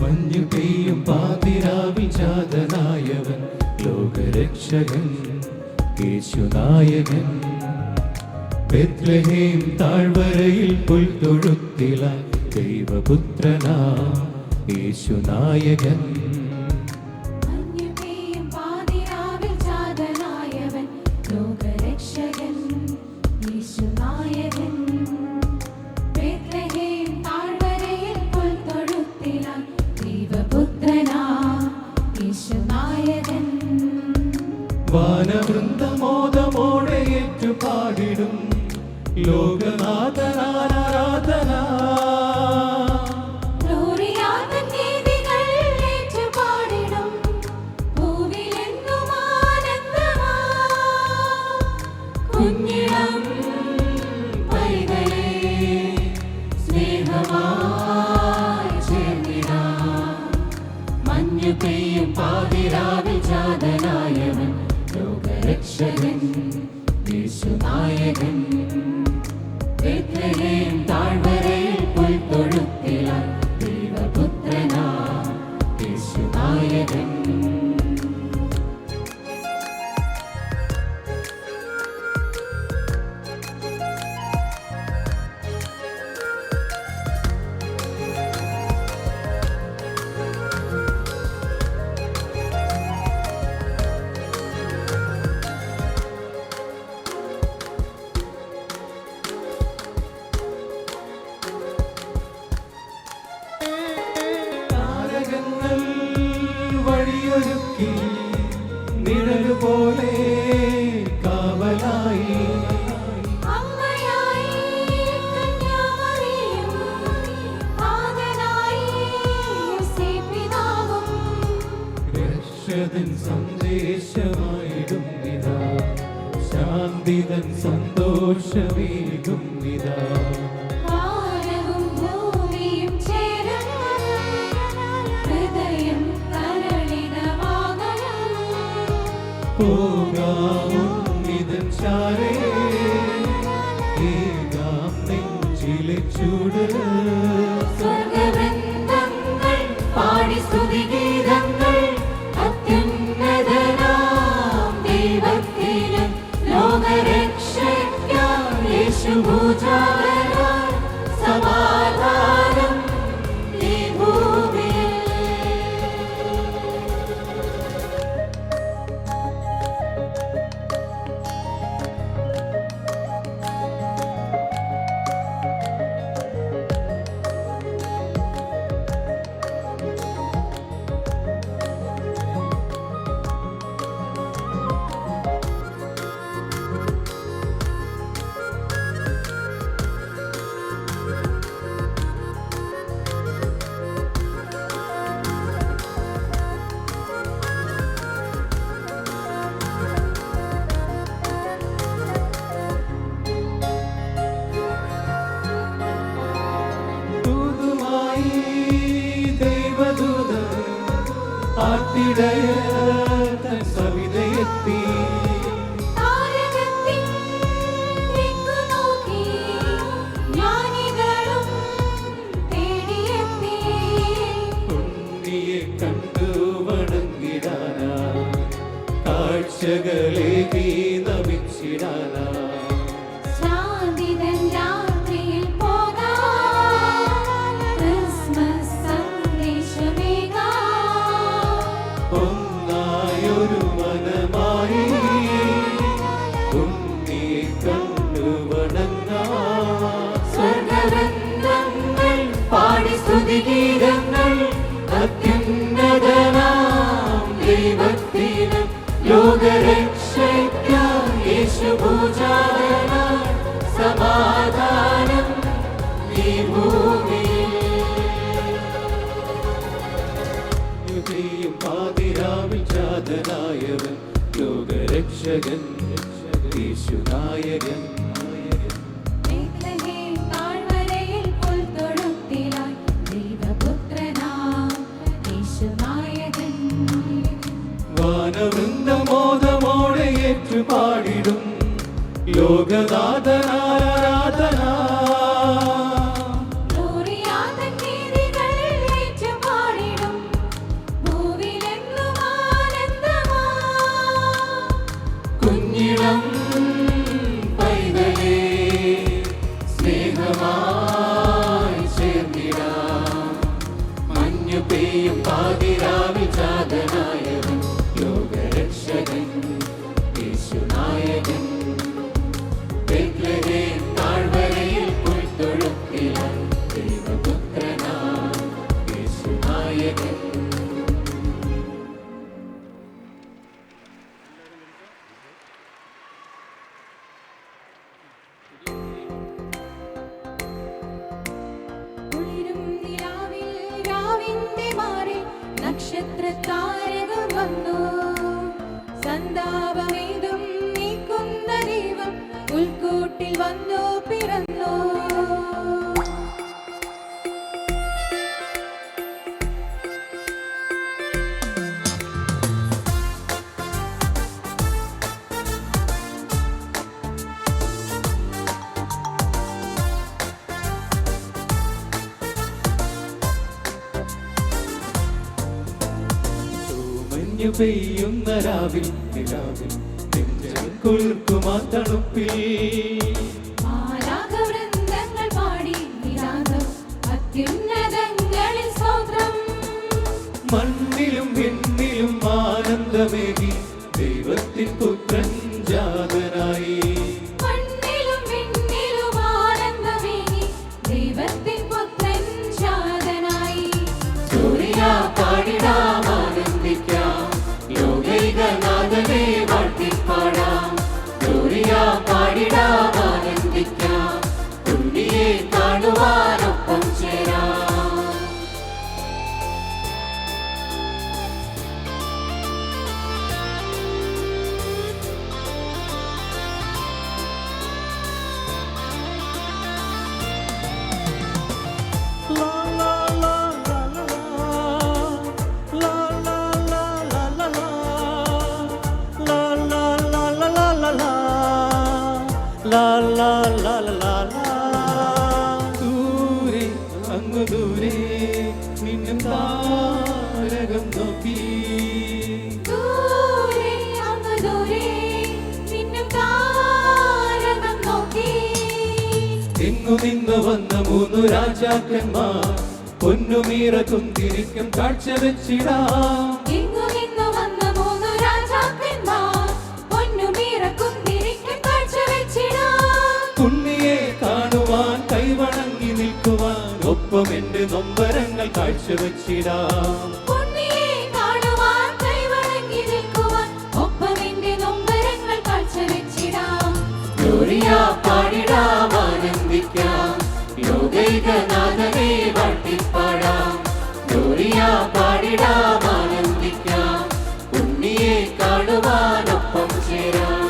മഞ്ഞു പെയ്യും പാതിരാവിൽ ജാതനായവൻ ലോകരക്ഷകൻ യേശുനായകൻ ബെത്ലഹേം താഴ്വരയിൽ പുൽത്തൊഴുത്തിലായി ദൈവപുത്രനാ യേശുനായകൻ വാനവൃന്ദമോദമോടെ ഏറ്റുപാടിടും ലോകനാഥനാരാധന കുഞ്ഞിളം പൈതലേ സ്നേഹമായി ചേർന്നിടാം മഞ്ഞു പെയ്യും പാതിരാവിൽ ജാതനായവൻ ലോകരക്ഷകൻ യേശുനായകൻ ബെത്ലഹേം താഴ്വരയിൽ പുൽത്തൊഴുത്തിലായി ദൈവപുത്രനാ യേശുനായകൻ വഴിയൊരുക്കി നിഴലുപോലെ കാവലായി രക്ഷതൻ സന്ദേശമായിടും നിതാ ശാന്തിതൻ സന്തോഷമേകും നിതാ പോകാമുന്നിതൻ ചാരേ ഏകാം നെഞ്ചിലെ ചൂട് സ്വർഗവൃന്ദങ്ങൾ പാടി സ്തുതിഗീതങ്ങൾ അത്യുന്നതനാം ദൈവത്തിന് ലോകരക്ഷയ്ക്കായി യേശുഭൂജാതനായി സമാധാനം ഈ ഭൂമിയിൽ ആട്ടിടയൻ സവിതയെത്തി ഉണ്ണിയെ കണ്ടു വണങ്ങിടാനാ കാഴ്ചകളെ നമിച്ചിടാനാ ഒന്നായൊരു മനമായി ഉണ്ണിയെ കണ്ടു വണങ്ങാം സ്വർഗവൃന്ദങ്ങൾ പാടി സ്തുതിഗീതങ്ങൾ അത്യുന്നതനാം ദൈവത്തിന് ലോകരക്ഷയ്ക്കായി യേശുഭൂജാതനായി സമാധാനം ഈ ഭൂമിയിൽ പാതിരാവിൽ ജാതനായവൻ ലോകരക്ഷകൻ യേശുനായകൻ വാനവൃന്ദമോദമോടെ ഏറ്റുപാടിടും ലോകനാഥനാരാധന സംഘമായി ചേർന്നിടാം. മഞ്ഞു പെയ്യും പാതിരാവിൽ ജാതനായവൻ ലോകരക്ഷകൻ യേശുനായകൻ. ബേത്ലഹേം താഴ്വരയിൽ പുൽത്തൊഴുത്തിലായി ദൈവപുത്രനാം യേശുനായകൻ. കുളിരും നിലാവിൽ രാവിന്റെ മാറിൽ നക്ഷത്രതാരകം വന്നു. സന്താപമേതും നീക്കുന്ന ദൈവം ഉൾക്കൂട്ടിൽ വന്നു പിറന്നു. മഞ്ഞു പെയ്യുന്ന രാവിൽ നിലാവിൽ നെഞ്ചം കുളിർക്കുമാ തണുപ്പിൽ മാലാഖവൃന്ദങ്ങൾ പാടി നിരാഗം അത്യുന്നതങ്ങളിൽ സ്തോത്രം. മണ്ണിലും വിണ്ണിലും ആനന്ദമേകി ദൈവത്തിൻ പുത്രൻ ജാതനായി. മണ്ണിലും വിണ്ണിലും ആനന്ദമേകി ദൈവത്തിൻ പുത്രൻ ജാതനായി. ഗ്ലോറിയാ പാടിടാം ആനന്ദിക്കാം ലോകൈകനാഥനെ വാഴ്ത്തിപ്പാടാം. ഗ്ലോറിയാ പാടിടാം ആനന്ദിക്കാം ഉണ്ണിയെ കാണുവാനൊപ്പം ചേരാം. ദൂരെ അങ്ങു ദൂരെ നിന്നും താരകം നോക്കി. ദൂരെ അങ്ങ് ദൂരെ നിന്നും താരകം നോക്കി. എങ്ങു നിന്നു വന്ന മൂന്നു രാജാക്കന്മാർ പൊന്നുമീറ കുന്തിരിക്കും കാഴ്ച വെച്ചിടാം. എങ്ങു നിന്നു വന്ന മൂന്നു രാജാക്കന്മാർ പൊന്നുമീറക്കുന്തിരിക്കും കാഴ്ച വെച്ചിടാം. ഉണ്ണിയെ കാണുവാൻ കൈവണങ്ങി നിൽക്കുവാൻ ഒപ്പം എന്റെ നൊമ്പരങ്ങൾ കാഴ്ച വെച്ചിടാം. ഉണ്ണിയെ കാണുവാൻ കൈവണങ്ങി നിൽക്കുവാൻ ഒപ്പം എന്റെ നൊമ്പരങ്ങൾ കാഴ്ച വെച്ചിടാം. ഗ്ലോറിയാ പാടിടാം ആനന്ദിക്കാം ലോകൈകനാഥനെ വാഴ്ത്തിപ്പാടാം. ഗ്ലോറിയാ പാടിടാം ആനന്ദിക്കാം ഉണ്ണിയെ കാണുവാനൊപ്പം ചേരാം.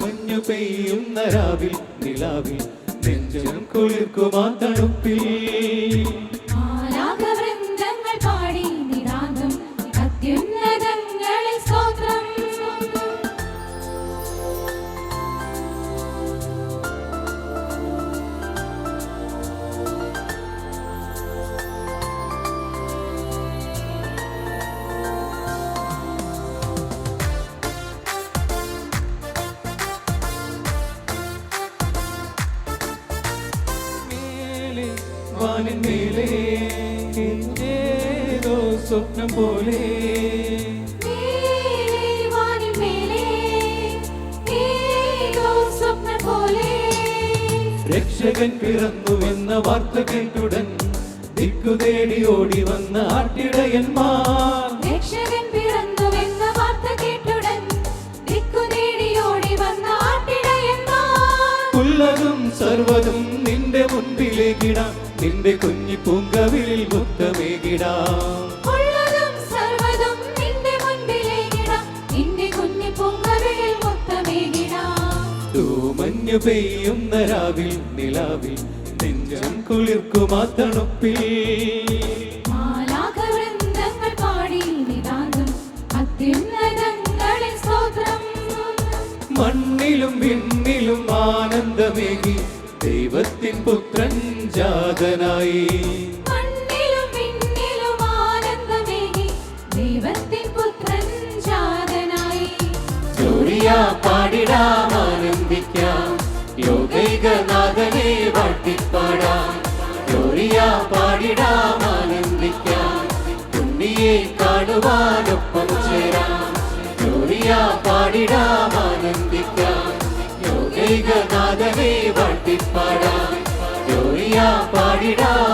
മഞ്ഞു പെയ്യുന്ന രാവിൽ നിലാവിൽ നെഞ്ചം കുളിർക്കുമാ തണുപ്പിൽ മാലാഖവൃന്ദങ്ങൾ പാടി നിരാഗം അത്യുന്നതങ്ങളിൽ സ്തോത്രം. മേലെ വാനിന്മേലെ ഏതോ സ്വപ്നം പോലെ മേലെ വാനിൻ മേലെ ഏതോ സ്വപ്നം പോലെ. രക്ഷകൻ പിറന്നുവെന്ന വാർത്ത കേട്ടുടൻ ദിക്കു തേടി ഓടി വന്ന ആട്ടിടയന്മാർ. രക്ഷകൻ പിറന്നുവെന്ന വാർത്ത കേട്ടുടൻ ദിക്കു തേടി ഓടി വന്ന ആട്ടിടയന്മാർ. ഉള്ളതും സർവ്വതും നിന്റെ മുൻപിലേക്കിടാം നിന്റെ കുഞ്ഞി പൂങ്കവിളിൽ മുത്തമേകിടാം. ഉള്ളതും സർവ്വതും നിന്റെ മുൻപിലേക്കിടാം നിന്റെ കുഞ്ഞി പൂങ്കവിളിൽ മുത്തമേകിടാം. തൂമഞ്ഞു പെയ്യുന്ന രാവിൽ നിലാവിൽ നെഞ്ചം കുളിർക്കുമാ തണുപ്പിൽ മാലാഖവൃന്ദങ്ങൾ പാടി നിരാഗം അത്യുന്നതങ്ങളിൽ സ്തോത്രം. മണ്ണിലും വിണ്ണിലും ആനന്ദമേകി ദൈവത്തിൻ പുത്രൻ ജാതനായി. മണ്ണിലും വിണ്ണിലും ആനന്ദമേകി ദൈവത്തിൻ പുത്രൻ ജാതനായി. ഗ്ലോറിയാ പാടിടാം ആനന്ദിക്കാം ലോകൈകനാഥനെ വാഴ്ത്തി കാണുവാനൊപ്പം ചേരാം ഗ്ലോറിയ പാടിടാം ആനന്ദിക്കാം യോഗൈകനാഥനെ വാഴ്ത്തിപ്പാടാം ഗ്ലോറിയ പാടിടാം